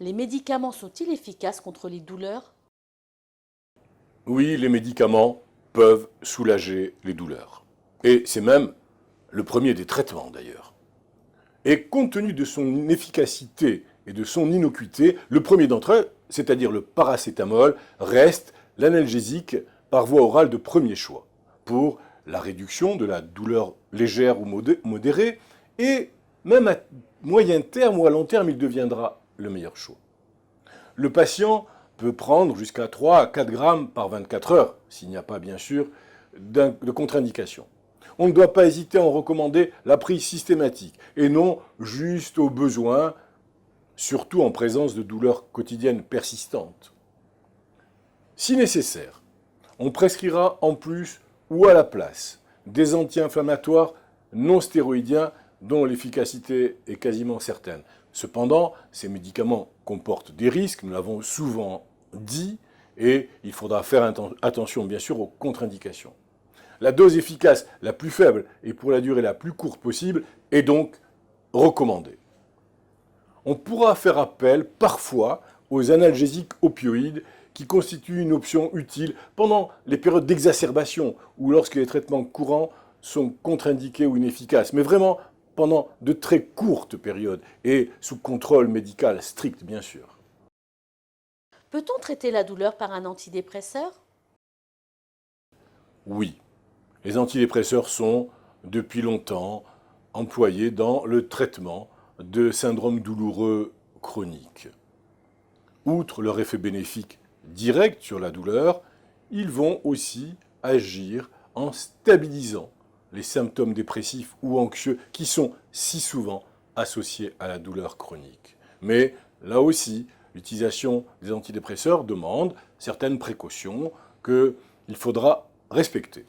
Les médicaments sont-ils efficaces contre les douleurs? Oui, les médicaments peuvent soulager les douleurs. Et c'est même le premier des traitements d'ailleurs. Et compte tenu de son efficacité et de son innocuité, le premier d'entre eux, c'est-à-dire le paracétamol, reste l'analgésique par voie orale de premier choix pour la réduction de la douleur légère ou modérée, et même à moyen terme ou à long terme, il deviendra le meilleur choix. Le patient peut prendre jusqu'à 3 à 4 grammes par 24 heures, s'il n'y a pas bien sûr de contre-indication. On ne doit pas hésiter à en recommander la prise systématique et non juste au besoin, surtout en présence de douleurs quotidiennes persistantes. Si nécessaire, on prescrira en plus ou à la place des anti-inflammatoires non stéroïdiens dont l'efficacité est quasiment certaine. Cependant, ces médicaments comportent des risques, nous l'avons souvent dit, et il faudra faire attention bien sûr aux contre-indications. La dose efficace la plus faible et pour la durée la plus courte possible est donc recommandée. On pourra faire appel parfois aux analgésiques opioïdes qui constituent une option utile pendant les périodes d'exacerbation ou lorsque les traitements courants sont contre-indiqués ou inefficaces, mais vraiment pendant de très courtes périodes et sous contrôle médical strict, bien sûr. Peut-on traiter la douleur par un antidépresseur? Oui, les antidépresseurs sont, depuis longtemps, employés dans le traitement de syndromes douloureux chroniques. Outre leur effet bénéfique direct sur la douleur, ils vont aussi agir en stabilisant les symptômes dépressifs ou anxieux qui sont si souvent associés à la douleur chronique. Mais là aussi, l'utilisation des antidépresseurs demande certaines précautions qu'il faudra respecter.